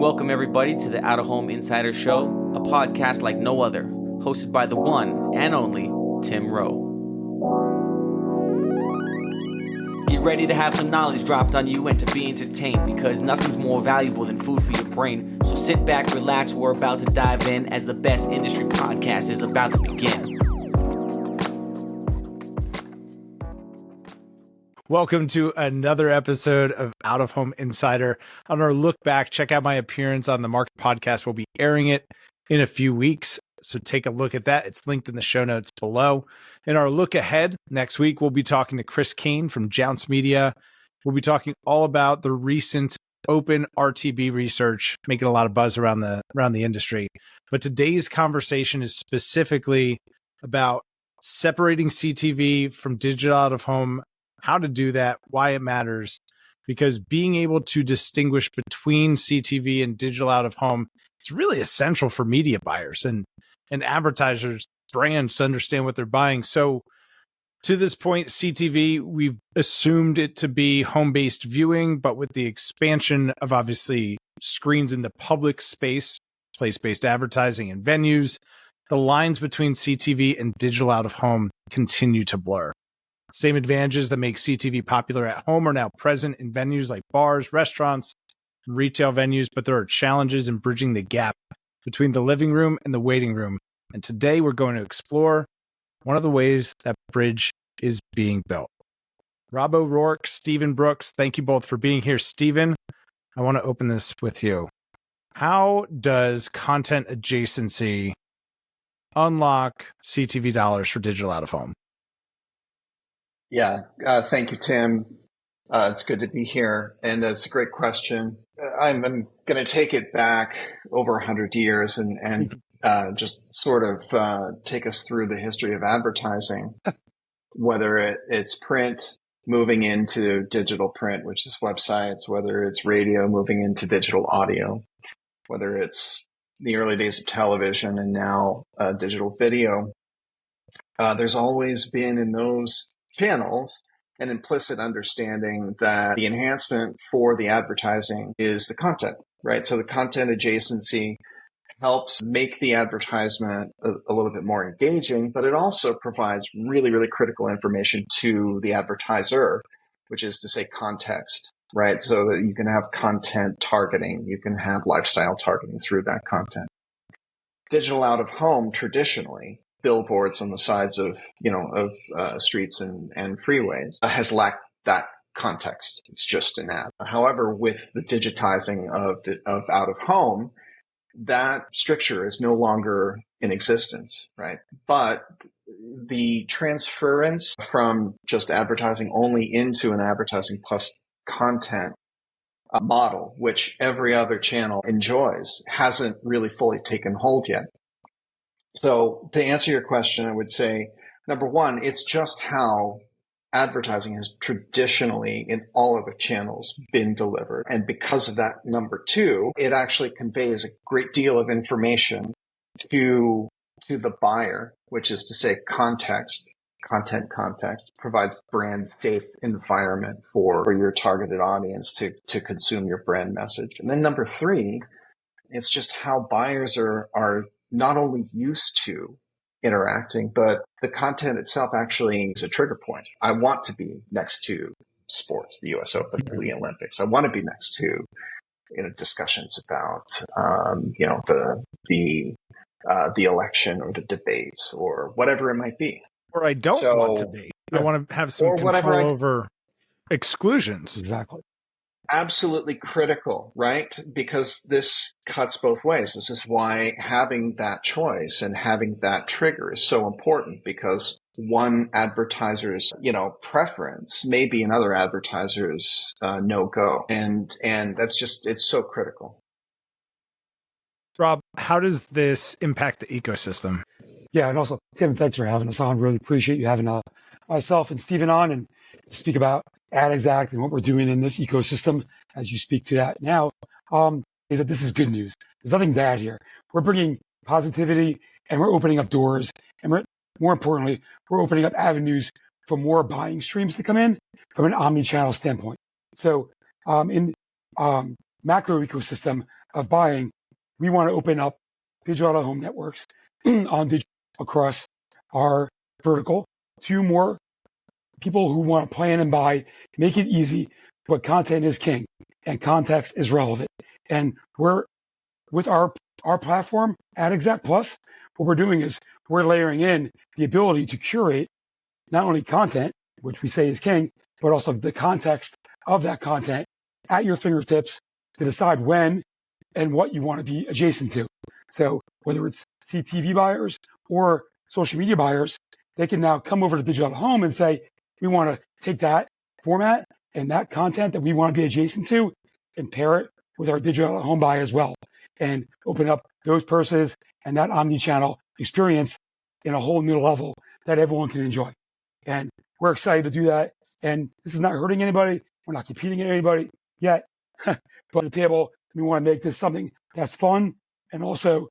Welcome everybody to the Out of Home Insider Show, a podcast like no other, hosted by the one and only Tim Rowe. Get ready to have some knowledge dropped on you and to be entertained, because nothing's more valuable than food for your brain. So sit back, relax, we're about to dive in as the best industry podcast is about to begin. Welcome to another episode of Out of Home Insider. On our look back, check out my appearance on the Market Podcast. We'll be airing it in a few weeks, so take a look at that. It's linked in the show notes below. In our look ahead, next week, we'll be talking to Chris Kane from Jounce Media. We'll be talking all about the recent open RTB research, making a lot of buzz around the industry. But today's conversation is specifically about separating CTV from digital out of home, how to do that, why it matters, because being able to distinguish between CTV and digital out of home, it's really essential for media buyers and advertisers, brands to understand what they're buying. So to this point, CTV, we've assumed it to be home-based viewing, but with the expansion of obviously screens in the public space, place-based advertising and venues, the lines between CTV and digital out of home continue to blur. Same advantages that make CTV popular at home are now present in venues like bars, restaurants, and retail venues, but there are challenges in bridging the gap between the living room and the waiting room. And today we're going to explore one of the ways that bridge is being built. Rob O'Rourke, Stephen Brooks, thank you both for being here. Stephen, I want to open this with you. How does content adjacency unlock CTV dollars for digital out of home? Yeah, thank you, Tim. It's good to be here, and it's a great question. I'm going to take it back over 100 years and just sort of take us through the history of advertising, whether it's print moving into digital print, which is websites, whether it's radio moving into digital audio, whether it's the early days of television and now digital video. There's always been in those channels an implicit understanding that the enhancement for the advertising is the content, right? So the content adjacency helps make the advertisement a little bit more engaging, but it also provides really, really critical information to the advertiser, which is to say context, right? So that you can have content targeting, you can have lifestyle targeting through that content. Digital out of home traditionally, billboards on the sides of streets and freeways has lacked that context. It's just an ad. However, with the digitizing of out of home, that stricture is no longer in existence, right? But the transference from just advertising only into an advertising plus content model, which every other channel enjoys, hasn't really fully taken hold yet. So to answer your question, I would say, number one, it's just how advertising has traditionally in all other channels been delivered. And because of that, number two, it actually conveys a great deal of information to the buyer, which is to say context, provides brand safe environment for your targeted audience to consume your brand message. And then number three, it's just how buyers are not only used to interacting, but the content itself actually is a trigger point. I want to be next to sports, the US Open, the Olympics. I want to be next to discussions about the election or the debates or whatever it might be. Or I don't want to be. I want to have some control over exclusions. Exactly. Absolutely critical, right? Because this cuts both ways. This is why having that choice and having that trigger is so important, because one advertiser's, preference may be another advertiser's no-go. And that's just, it's so critical. Rob, how does this impact the ecosystem? Yeah, and also, Tim, thanks for having us on. Really appreciate you having myself and Stephen on and speak about AdExact and what we're doing in this ecosystem as you speak to that now, is that this is good news. There's nothing bad here. We're bringing positivity and we're opening up doors. And more importantly, we're opening up avenues for more buying streams to come in from an omnichannel standpoint. So macro ecosystem of buying, we want to open up digital out-of-home networks on digital across our vertical to more people who want to plan and buy, make it easy, but content is king and context is relevant. And we're with our platform, AdExact Plus, what we're doing is we're layering in the ability to curate not only content, which we say is king, but also the context of that content at your fingertips to decide when and what you want to be adjacent to. So whether it's CTV buyers or social media buyers, they can now come over to digital out of home and say, we want to take that format and that content that we want to be adjacent to and pair it with our digital out of home buy as well, and open up those purses and that omni-channel experience in a whole new level that everyone can enjoy. And we're excited to do that. And this is not hurting anybody. We're not competing at anybody yet. But at the table, we want to make this something that's fun and also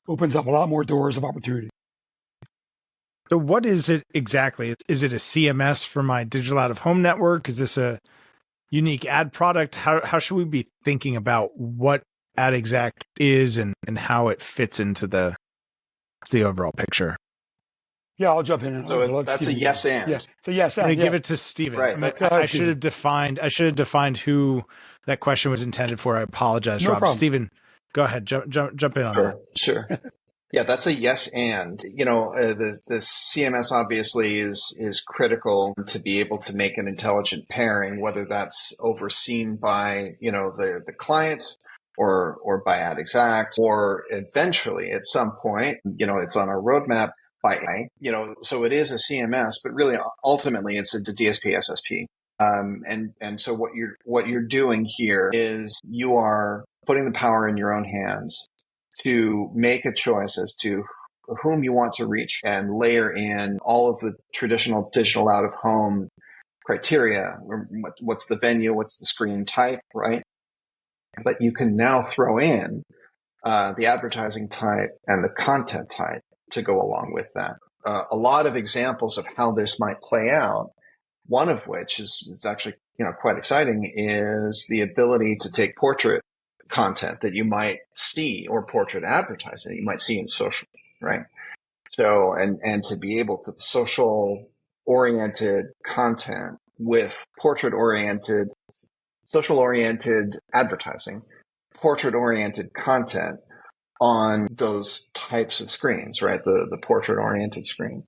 opens up a lot more doors of opportunity. So what is it exactly? Is it a CMS for my digital out of home network? Is this a unique ad product? How should we be thinking about what AdExact is and how it fits into the overall picture? Yeah, I'll jump in. So that's a yes and. Yeah, so yes and. I'm gonna give it to Steven. Right. I should have defined who that question was intended for. I apologize, No Rob. problem. Steven, go ahead. Jump in on that. Sure. Yeah, that's a yes and. The CMS obviously is critical to be able to make an intelligent pairing, whether that's overseen by the client or by AdExact, or eventually at some point, it's on our roadmap by AI. So it is a CMS, but really ultimately it's a DSP SSP. And so what you're doing here is you are putting the power in your own hands to make a choice as to whom you want to reach and layer in all of the traditional digital out of home criteria. What's the venue? What's the screen type, right? But you can now throw in the advertising type and the content type to go along with that. A lot of examples of how this might play out, one of which is actually quite exciting, is the ability to take portrait content that you might see or portrait advertising that you might see in social, right? So, and to be able to social oriented content with portrait oriented, social oriented advertising, portrait oriented content on those types of screens, right? The portrait oriented screens.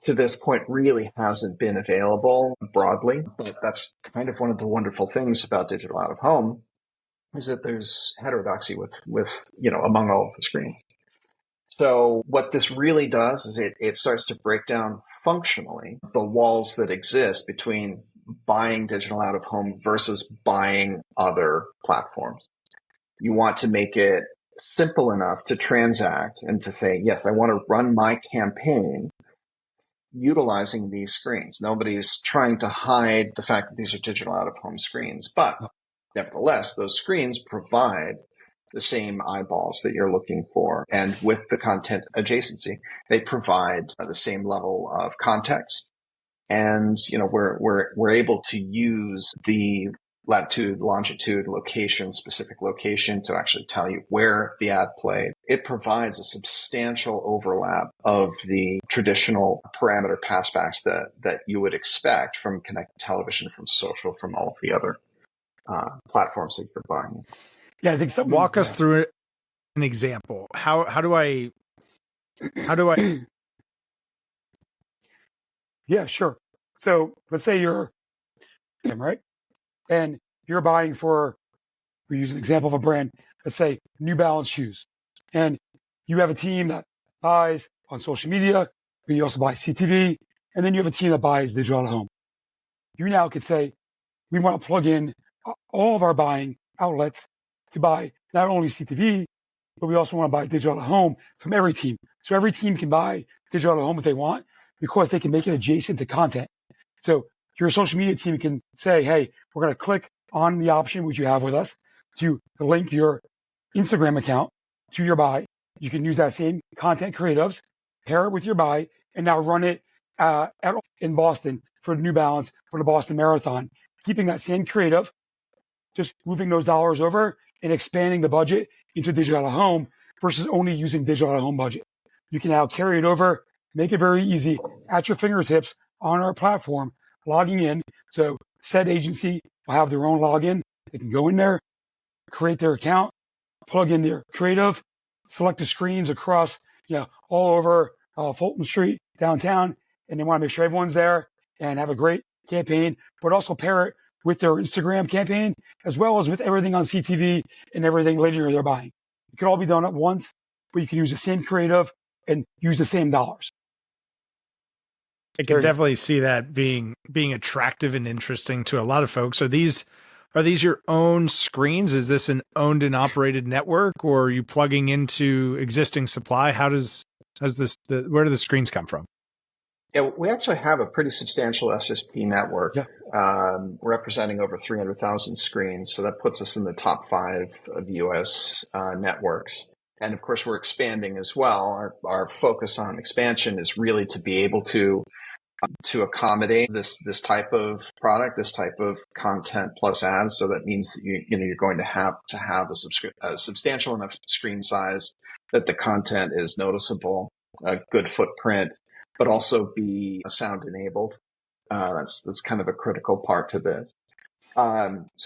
To this point really hasn't been available broadly, but that's kind of one of the wonderful things about digital out of home, is that there's heterodoxy with among all of the screens. So what this really does is it starts to break down functionally the walls that exist between buying digital out of home versus buying other platforms. You want to make it simple enough to transact and to say, yes, I want to run my campaign utilizing these screens. Nobody's trying to hide the fact that these are digital out of home screens, but nevertheless, those screens provide the same eyeballs that you're looking for. And with the content adjacency, they provide the same level of context. And, we're able to use the latitude, longitude, location, specific location to actually tell you where the ad played. It provides a substantial overlap of the traditional parameter passbacks that you would expect from connected television, from social, from all of the other platforms that you're buying. Yeah, I think something. Walk us through an example. How do I? Yeah, sure. So let's say you're right, and you're buying we use an example of a brand. Let's say New Balance shoes, and you have a team that buys on social media, but you also buy CTV, and then you have a team that buys digital at home. You now could say, we want to plug in all of our buying outlets to buy not only CTV, but we also want to buy digital at home from every team. So every team can buy digital at home if they want, because they can make it adjacent to content. So your social media team can say, hey, we're going to click on the option which you have with us to link your Instagram account to your buy. You can use that same content creatives, pair it with your buy, and now run it in Boston for New Balance for the Boston Marathon, keeping that same creative just moving those dollars over and expanding the budget into digital out of home versus only using digital out of home budget. You can now carry it over, make it very easy at your fingertips on our platform, logging in. So said agency will have their own login. They can go in there, create their account, plug in their creative, select the screens across, all over Fulton Street, downtown, and they want to make sure everyone's there and have a great campaign, but also pair it with their Instagram campaign, as well as with everything on CTV and everything later they're buying. It can all be done at once, but you can use the same creative and use the same dollars. I can definitely see that being attractive and interesting to a lot of folks. Are these your own screens? Is this an owned and operated network, or are you plugging into existing supply? Where do the screens come from? Yeah, we actually have a pretty substantial SSP network, representing over 300,000 screens. So that puts us in the top 5 of U.S. networks. And of course, we're expanding as well. Our focus on expansion is really to be able to accommodate this type of product, this type of content plus ads. So that means that you're going to have a substantial enough screen size that the content is noticeable, a good footprint, but also be sound enabled. That's kind of a critical part to this. That's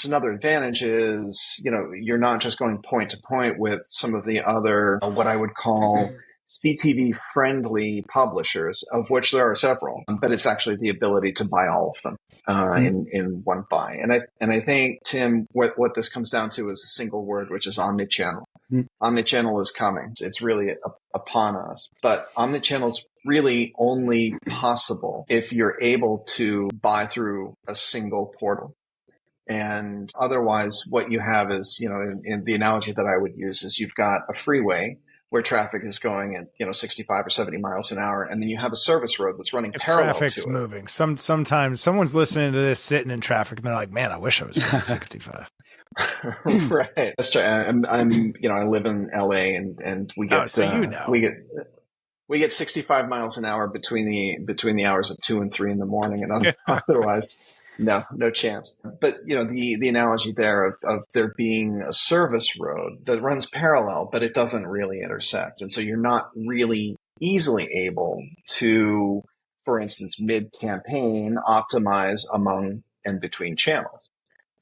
another advantage is, you're not just going point to point with some of the other, what I would call CTV friendly publishers, of which there are several, but it's actually the ability to buy all of them in one buy. And I think, Tim, what this comes down to is a single word, which is omnichannel. Omnichannel is coming. It's really upon us, but omnichannel is really only possible if you're able to buy through a single portal. And otherwise, what you have is, in the analogy that I would use is you've got a freeway where traffic is going at 65 or 70 miles an hour, and then you have a service road that's running parallel to it. Traffic's moving. Sometimes someone's listening to this sitting in traffic, and they're like, "Man, I wish I was going 65." Right, that's true. I live in LA, and we get we get 65 miles an hour between the hours of 2 and 3 in the morning, and otherwise. No chance. But, the analogy there of there being a service road that runs parallel, but it doesn't really intersect. And so you're not really easily able to, for instance, mid-campaign, optimize among and between channels.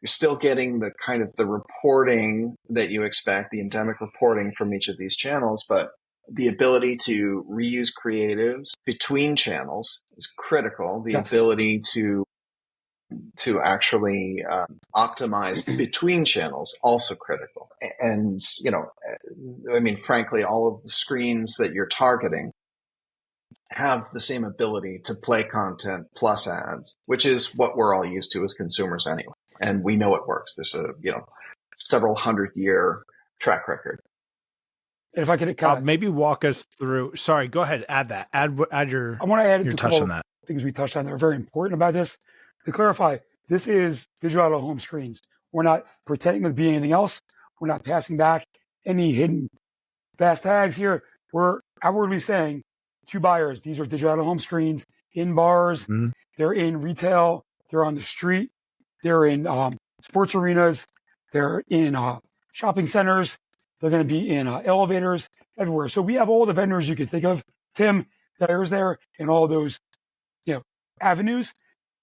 You're still getting the kind of the reporting that you expect, the endemic reporting from each of these channels, but the ability to reuse creatives between channels is critical. The ability to actually optimize between channels, also critical. And, frankly, all of the screens that you're targeting have the same ability to play content plus ads, which is what we're all used to as consumers anyway. And we know it works. There's a, several 100-year track record. And if I could maybe walk us through, sorry, go ahead, add that. Add your, I want to add your touch on that. Things we touched on that are very important about this. To clarify, this is digital out of home screens. We're not pretending to be anything else. We're not passing back any hidden fast tags here. We're outwardly saying to buyers, these are digital out of home screens in bars. They're in retail. They're on the street. They're in sports arenas. They're in shopping centers. They're going to be in elevators, everywhere. So we have all the vendors you could think of, Tim, that are there in all those avenues.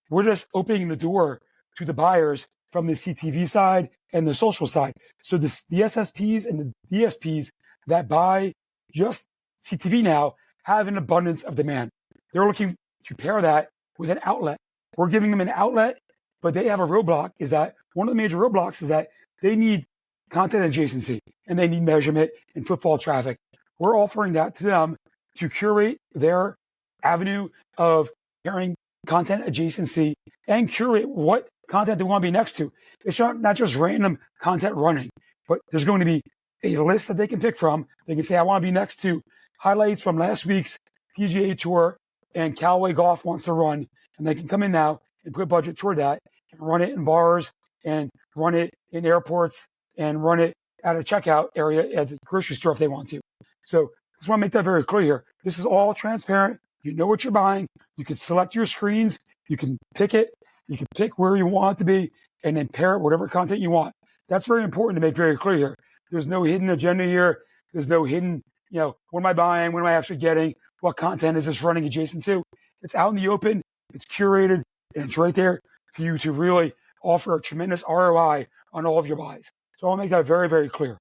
We're just opening the door to the buyers from the CTV side and the social side. So the SSPs and the DSPs that buy just CTV now have an abundance of demand. They're looking to pair that with an outlet. We're giving them an outlet, but they have a roadblock. Is that one of the major roadblocks is that they need content adjacency and they need measurement and footfall traffic. We're offering that to them to curate their avenue of pairing content adjacency and curate what content they want to be next to. It's not just random content running, but there's going to be a list that they can pick from. They can say, I want to be next to highlights from last week's PGA Tour and Callaway Golf wants to run. And they can come in now and put budget toward that and run it in bars and run it in airports and run it at a checkout area at the grocery store if they want to. So I just want to make that very clear here. This is all transparent. You know what you're buying. You can select your screens. You can pick it. You can pick where you want it to be and then pair it with whatever content you want. That's very important to make very clear here. There's no hidden agenda here. There's no hidden, what am I buying? What am I actually getting? What content is this running adjacent to? It's out in the open. It's curated, and it's right there for you to really offer a tremendous ROI on all of your buys. So I'll make that very, very clear.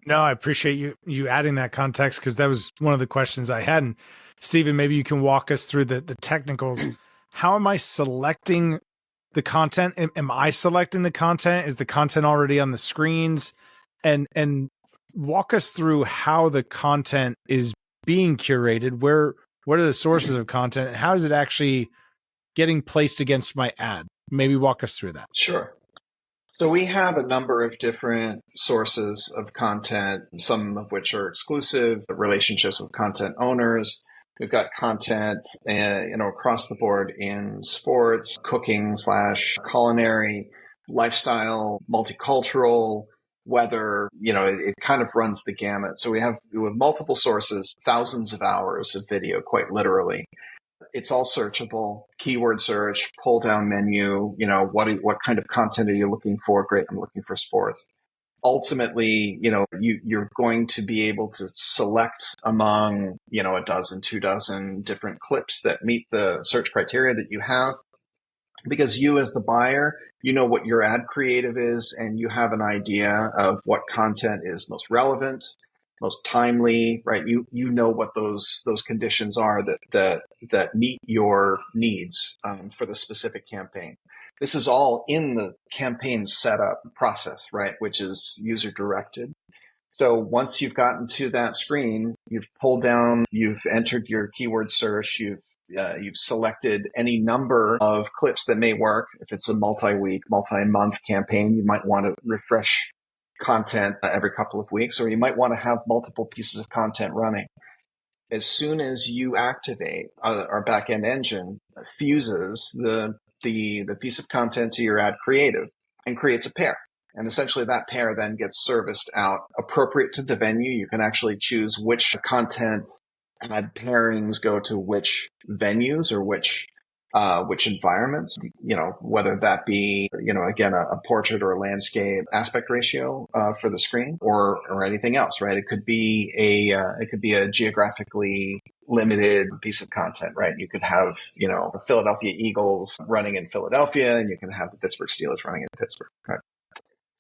No, I appreciate you adding that context, because that was one of the questions I had. And Stephen, maybe you can walk us through the technicals. How am I selecting the content? Am I selecting the content? Is the content already on the screens? And walk us through how the content is being curated. What are the sources of content? And how is it actually getting placed against my ad? Maybe walk us through that. Sure. So we have a number of different sources of content, some of which are exclusive, relationships with content owners. We've got content, across the board in sports, cooking / culinary, lifestyle, multicultural, weather. It kind of runs the gamut. So we have multiple sources, thousands of hours of video, quite literally. It's all searchable, keyword search, pull down menu, what kind of content are you looking for? Great, I'm looking for sports. Ultimately, you're going to be able to select among, a dozen, 24 different clips that meet the search criteria that you have, because you as the buyer, you know what your ad creative is, and you have an idea of what content is most relevant, most timely, right? You know what those conditions are that meet your needs for the specific campaign. This is all in the campaign setup process, right? Which is user directed. So once you've gotten to that screen, you've pulled down, you've entered your keyword search, you've selected any number of clips that may work. If it's a multi-week, multi-month campaign, you might want to refresh content every couple of weeks, or you might want to have multiple pieces of content running. As soon as you activate, our backend engine fuses the piece of content to your ad creative and creates a pair. And essentially that pair then gets serviced out appropriate to the venue. You can actually choose which content ad pairings go to which venues or which environments, whether that be, again, a portrait or a landscape aspect ratio for the screen or anything else, right? It could be a geographically limited piece of content, right? You could have, the Philadelphia Eagles running in Philadelphia, and you can have the Pittsburgh Steelers running in Pittsburgh, right?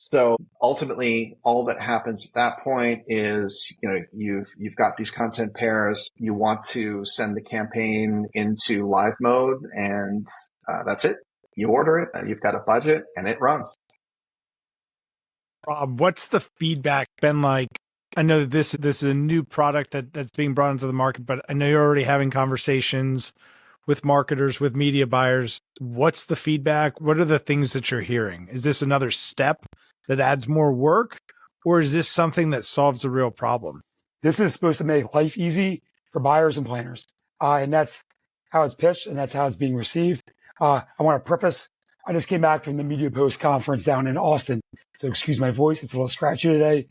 So ultimately, all that happens at that point is, you've got these content pairs. You want to send the campaign into live mode, and that's it. You order it, you've got a budget, and it runs. Rob, what's the feedback been like? I know that this is a new product that's being brought into the market, but I know you're already having conversations with marketers, with media buyers. What's the feedback? What are the things that you're hearing? Is this another step that adds more work, or is this something that solves a real problem? This is supposed to make life easy for buyers and planners. And that's how it's pitched, and that's how it's being received. I want to preface, I just came back from the Media Post conference down in Austin. So excuse my voice. It's a little scratchy today.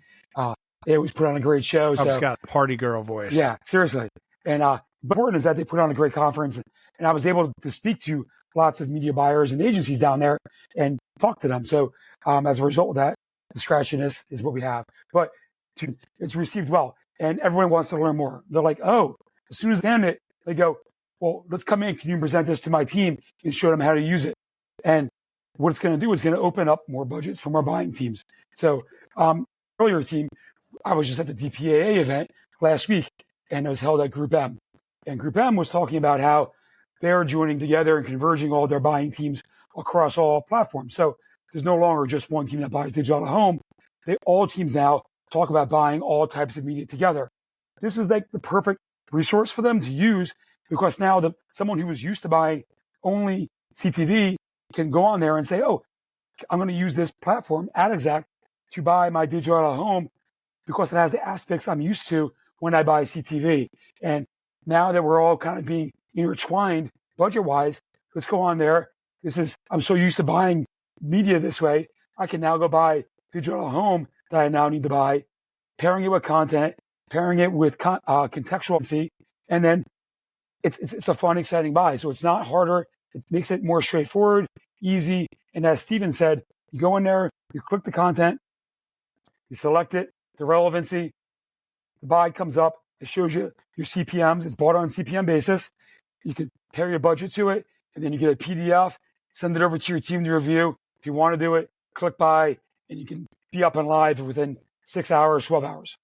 They always put on a great show. I've just got a party girl voice. Yeah, seriously. And but important is that they put on a great conference. And I was able to speak to lots of media buyers and agencies down there and talk to them. So as a result of that, the scratchiness is what we have. But it's received well. And everyone wants to learn more. They're like, oh, as soon as they end it, they go, well, let's come in. Can you present this to my team and show them how to use it? And what it's going to do is going to open up more budgets from our buying teams. So earlier team, I was just at the DPAA event last week, and it was held at Group M. And Group M was talking about how they're joining together and converging all their buying teams across all platforms. So there's no longer just one team that buys digital at home. All teams now talk about buying all types of media together. This is like the perfect resource for them to use, because now someone who was used to buying only CTV can go on there and say, oh, I'm going to use this platform, AdExact, to buy my digital at home because it has the aspects I'm used to when I buy CTV. And now that we're all kind of being intertwined budget-wise, let's go on there. I'm so used to buying media this way, I can now go buy digital at home that I now need to buy, pairing it with content, pairing it with contextuality, And then it's a fun, exciting buy. So it's not harder. It makes it more straightforward, easy. And as Steven said, you go in there, you click the content, you select it, the relevancy, the buy comes up. It shows you your CPMs. It's bought on CPM basis. You can pair your budget to it, and then you get a PDF, send it over to your team to review. If you want to do it, click buy, and you can be up and live within 6 hours, 12 hours.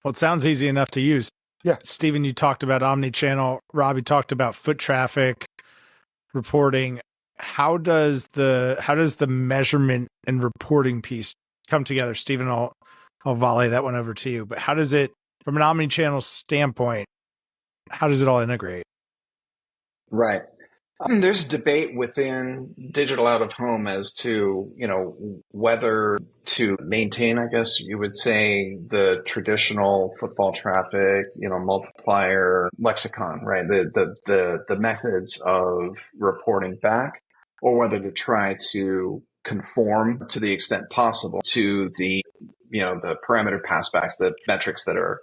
Well, it sounds easy enough to use. Yeah. Steven, you talked about Omnichannel. Rob, you talked about foot traffic reporting. How does the measurement and reporting piece come together? Steven, I'll volley that one over to you. But how does it, from an Omnichannel standpoint, how does it all integrate? Right. There's debate within digital out of home as to, whether to maintain, I guess you would say, the traditional football traffic, multiplier lexicon, right? The methods of reporting back, or whether to try to conform to the extent possible to the parameter passbacks, the metrics that are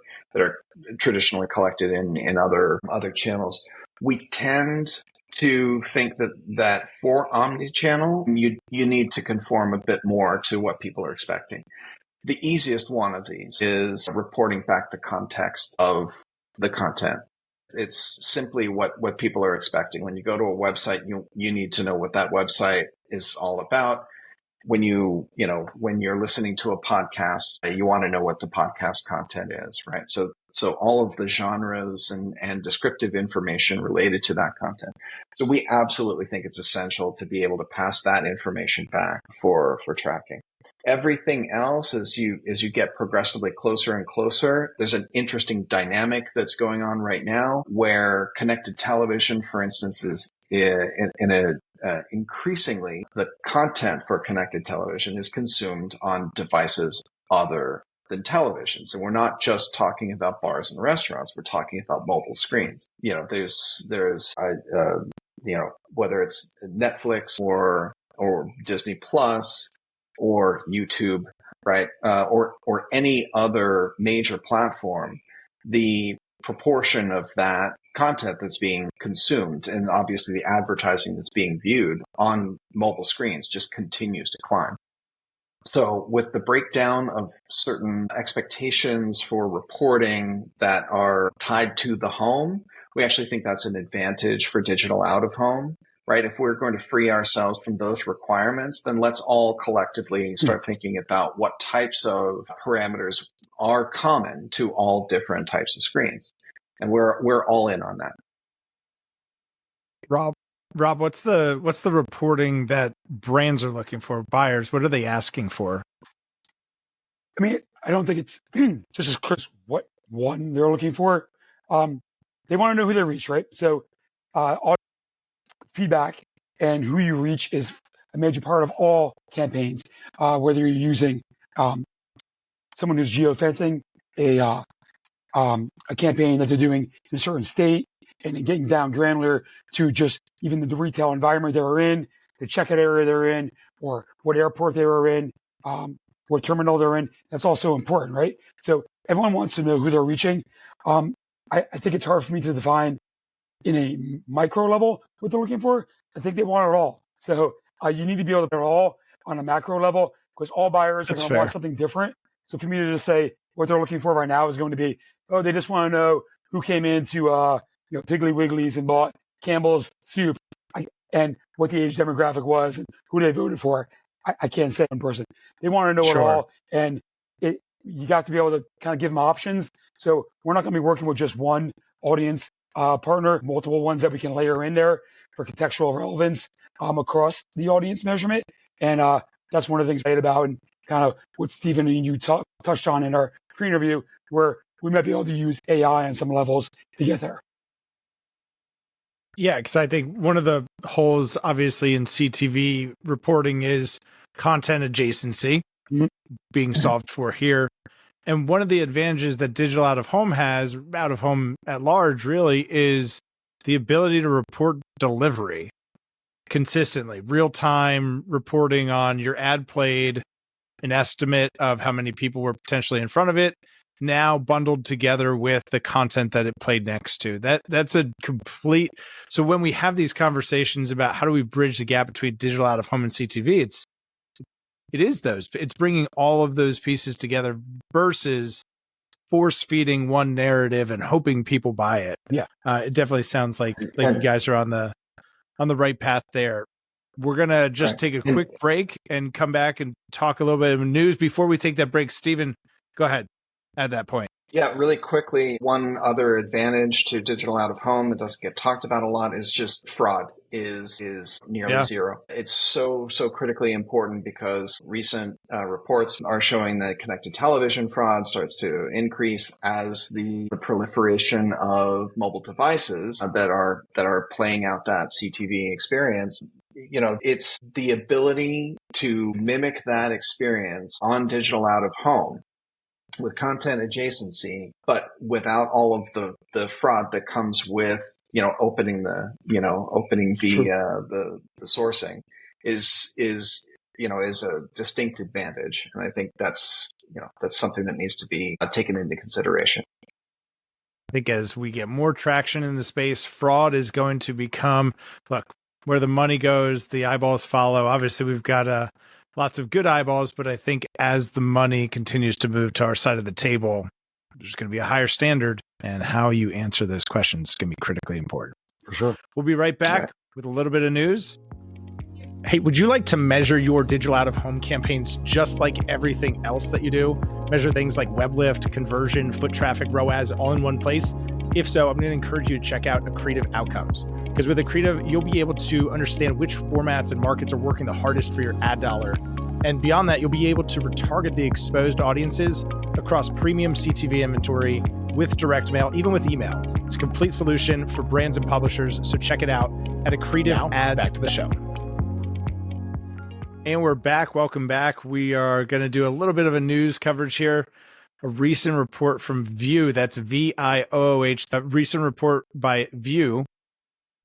traditionally collected in other channels. We tend to think that for omnichannel, you need to conform a bit more to what people are expecting. The easiest one of these is reporting back the context of the content. It's simply what people are expecting. When you go to a website, you need to know what that website is all about. When when you're listening to a podcast, you want to know what the podcast content is, right? So all of the genres and descriptive information related to that content. So we absolutely think it's essential to be able to pass that information back for tracking. Everything else, as you get progressively closer and closer, there's an interesting dynamic that's going on right now where connected television, for instance, is increasingly the content for connected television is consumed on devices other than television. So we're not just talking about bars and restaurants. We're talking about mobile screens. There's whether it's Netflix or Disney Plus or YouTube, right? Or any other major platform, the proportion of that content that's being consumed and obviously the advertising that's being viewed on mobile screens just continues to climb. So with the breakdown of certain expectations for reporting that are tied to the home, we actually think that's an advantage for digital out of home, right? If we're going to free ourselves from those requirements, then let's all collectively start thinking about what types of parameters are common to all different types of screens. And we're all in on that. Rob, what's the reporting that brands are looking for? Buyers, what are they asking for? I mean, I don't think it's just as clear as what one they're looking for. They want to know who they reach, right? So feedback and who you reach is a major part of all campaigns, whether you're using someone who's geofencing a campaign that they're doing in a certain state, and then getting down granular to just even the retail environment they were in, the checkout area they're in, or what airport they were in, what terminal they're in. That's also important, right? So everyone wants to know who they're reaching. I think it's hard for me to define in a micro level what they're looking for. I think they want it all. So you need to be able to put it all on a macro level, because all buyers are going to want something different. So for me to just say what they're looking for right now is going to be, they just want to know who came into Piggly Wiggly's and bought Campbell's soup, and what the age demographic was and who they voted for. I can't say one person. They want to know it all, and you got to be able to kind of give them options. So we're not going to be working with just one audience partner, multiple ones that we can layer in there for contextual relevance across the audience measurement. And that's one of the things I hate about, and kind of what Steven and you touched on in our pre-interview, where we might be able to use AI on some levels to get there. Yeah, because I think one of the holes, obviously, in CTV reporting is content adjacency being solved for here. And one of the advantages that digital out of home has, out of home at large, really, is the ability to report delivery consistently, real-time reporting on your ad played, an estimate of how many people were potentially in front of it, now bundled together with the content that it played next to. That's a complete. So when we have these conversations about how do we bridge the gap between digital out of home and CTV, it's bringing all of those pieces together versus force feeding one narrative and hoping people buy it. Yeah. It definitely sounds like you guys are on the right path there. We're going to just take a quick break and come back and talk a little bit of news. Before we take that break, Stephen, go ahead at that point. Yeah, really quickly, one other advantage to digital out of home that doesn't get talked about a lot is just fraud is nearly zero. It's so critically important because recent reports are showing that connected television fraud starts to increase as the proliferation of mobile devices that are playing out that CTV experience. You know, it's the ability to mimic that experience on digital out of home with content adjacency, but without all of the fraud that comes with, opening the sourcing is a distinct advantage. And I think that's something that needs to be taken into consideration. I think as we get more traction in the space, fraud is going to become, look, where the money goes, the eyeballs follow. Obviously, we've got lots of good eyeballs, but I think as the money continues to move to our side of the table, there's going to be a higher standard, and how you answer those questions is going to be critically important. For sure. We'll be right back with a little bit of news. Hey, would you like to measure your digital out-of-home campaigns just like everything else that you do? Measure things like web lift, conversion, foot traffic, ROAS, all in one place? If so, I'm going to encourage you to check out Accretive Outcomes. Because with Accretive, you'll be able to understand which formats and markets are working the hardest for your ad dollar. And beyond that, you'll be able to retarget the exposed audiences across premium CTV inventory with direct mail, even with email. It's a complete solution for brands and publishers, so check it out at Accretive Ads. Back to the show. And we're back. Welcome back. We are going to do a little bit of a news coverage here. A recent report from View, that's VIOOH, a recent report by View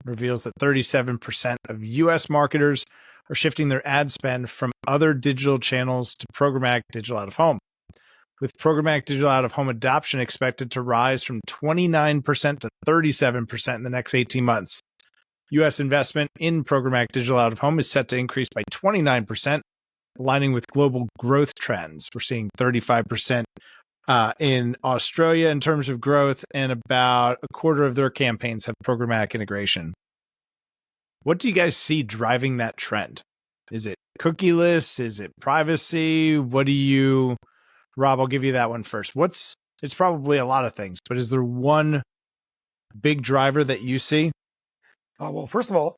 reveals that 37% of U.S. marketers are shifting their ad spend from other digital channels to programmatic digital out of home, with programmatic digital out of home adoption expected to rise from 29% to 37% in the next 18 months. U.S. investment in programmatic digital out of home is set to increase by 29%, aligning with global growth trends. We're seeing 35% in Australia in terms of growth, and about a quarter of their campaigns have programmatic integration. What do you guys see driving that trend? Is it cookieless? Is it privacy? Rob, I'll give you that one first. It's probably a lot of things, but is there one big driver that you see? Well, first of all,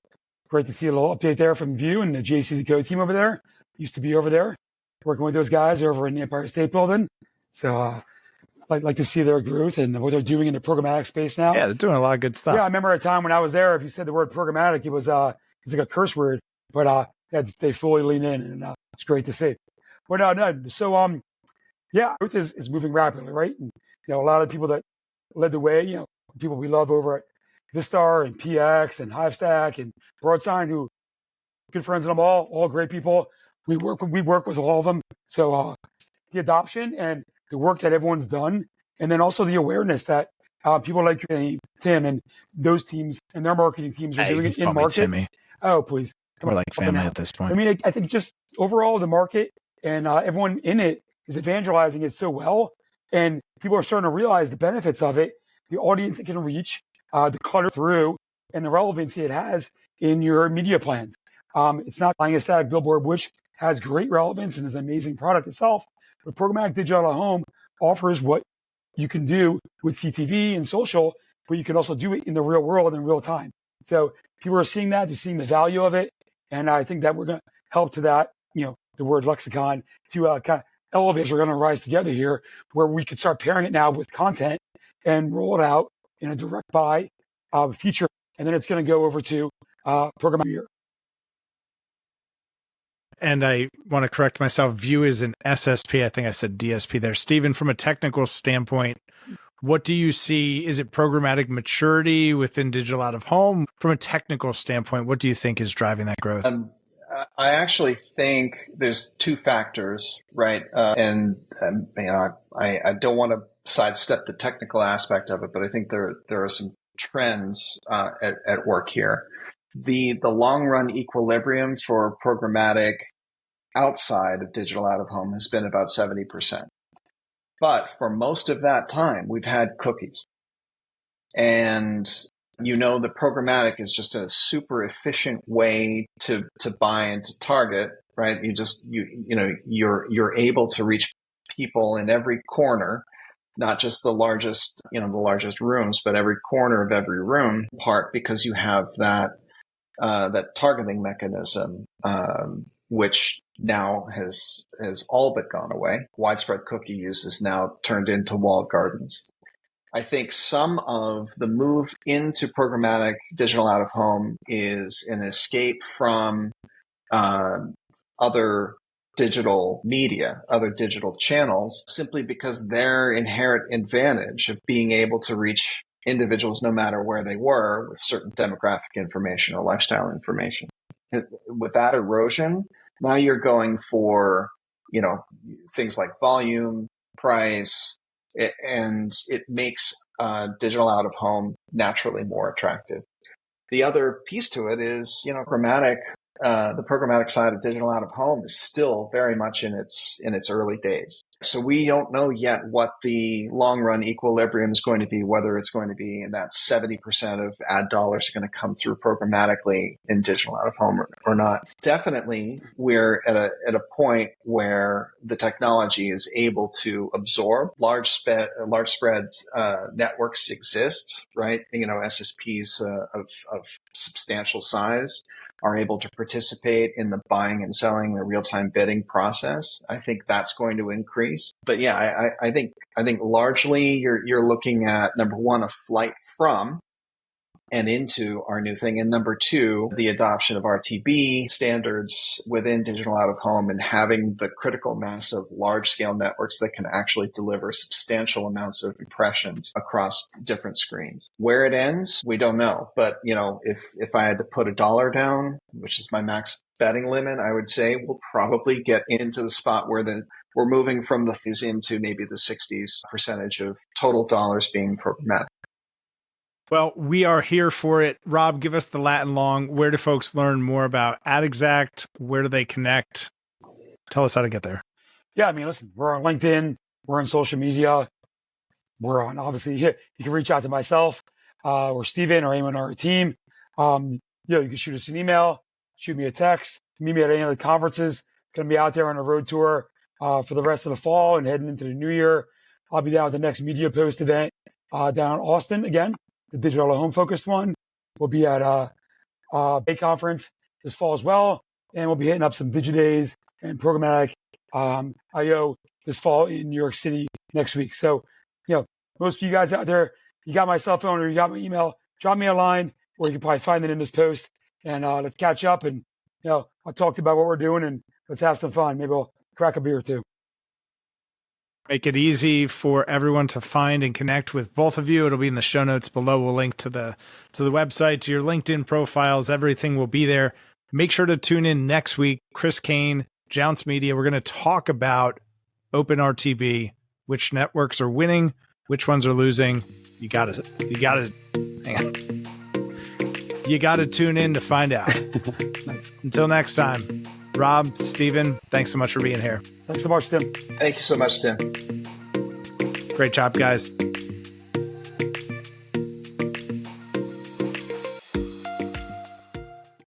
great to see a little update there from View and the JC Code team over there. Used to be over there working with those guys over in the Empire State Building. So like to see their growth and what they're doing in the programmatic space now. Yeah, they're doing a lot of good stuff. Yeah, I remember a time when I was there, if you said the word programmatic, it's like a curse word, but they fully lean in, and it's great to see. But no. So growth is moving rapidly, right? And, a lot of people that led the way, people we love over at Vistar and PX and Hivestack and Broadsign, who good friends of them all great people. We work with all of them. So the adoption and the work that everyone's done, and then also the awareness that people like Tim and those teams and their marketing teams are doing it in market. Timmy. Oh, please. We're like family at this point. I mean, I think just overall the market and everyone in it is evangelizing it so well, and people are starting to realize the benefits of it, the audience it can reach, the clutter through, and the relevancy it has in your media plans. It's not buying a static billboard, which has great relevance and is an amazing product itself, but programmatic digital out of home offers what you can do with CTV and social, but you can also do it in the real world in real time. So people are seeing that, they're seeing the value of it, and I think that we're going to help to that, the word lexicon to kind of elevate. We're going to rise together here, where we could start pairing it now with content and roll it out in a direct buy feature, and then it's going to go over to programmatic. And I want to correct myself. View is an SSP. I think I said DSP there. Stephen, from a technical standpoint, what do you see? Is it programmatic maturity within digital out of home? From a technical standpoint, what do you think is driving that growth? I actually think there's two factors, right? I don't want to sidestep the technical aspect of it, but I think there are some trends at work here. The long run equilibrium for programmatic outside of digital out of home has been about 70%. But for most of that time, we've had cookies. And the programmatic is just a super efficient way to buy and to target, right? You're able to reach people in every corner, not just the largest rooms, but every corner of every room, in part because you have that targeting mechanism, which now has all but gone away. Widespread cookie use is now turned into walled gardens. I think some of the move into programmatic digital out of home is an escape from other digital media, other digital channels, simply because their inherent advantage of being able to reach individuals no matter where they were with certain demographic information or lifestyle information. With that erosion, now you're going for, things like volume, price, and it makes digital out of home naturally more attractive. The other piece to it is, the programmatic side of digital out of home is still very much in its early days. So we don't know yet what the long run equilibrium is going to be, whether it's going to be in that 70% of ad dollars are going to come through programmatically in digital out of home or not. Definitely, we're at a point where the technology is able to absorb large spread networks exist, right? SSPs of substantial size are able to participate in the buying and selling, the real-time bidding process. I think that's going to increase. But yeah, I think largely you're looking at, number one, a flight from and into our new thing. And number two, the adoption of RTB standards within digital out of home and having the critical mass of large scale networks that can actually deliver substantial amounts of impressions across different screens. Where it ends, we don't know. But, if I had to put $1 down, which is my max betting limit, I would say we'll probably get into the spot where we're moving from the 50s into maybe the 60s% of total dollars being programmatic. Well, we are here for it. Rob, give us the Latin long. Where do folks learn more about AdExact? Where do they connect? Tell us how to get there. Yeah, listen, we're on LinkedIn. We're on social media. We're on, obviously, you can reach out to myself or Steven or anyone on our team. You can shoot us an email, shoot me a text, meet me at any of the conferences. Going to be out there on a road tour for the rest of the fall and heading into the new year. I'll be down at the next Media Post event down in Austin again. The digital home focused one. We'll be at Bay Conference this fall as well. And we'll be hitting up some Digidays and programmatic IO this fall in New York City next week. So, most of you guys out there, you got my cell phone or you got my email, drop me a line, or you can probably find it in this post. And let's catch up and, I'll talk to you about what we're doing and let's have some fun. Maybe we'll crack a beer or two. Make it easy for everyone to find and connect with both of you. It'll be in the show notes below. We'll link to the website, to your LinkedIn profiles. Everything will be there. Make sure to tune in next week. Chris Kane, Jounce Media. We're going to talk about OpenRTB, which networks are winning, which ones are losing. You got to hang on. You got to tune in to find out. Nice. Until next time. Rob, Steven, thanks so much for being here. Thanks so much, Tim. Thank you so much, Tim. Great job, guys.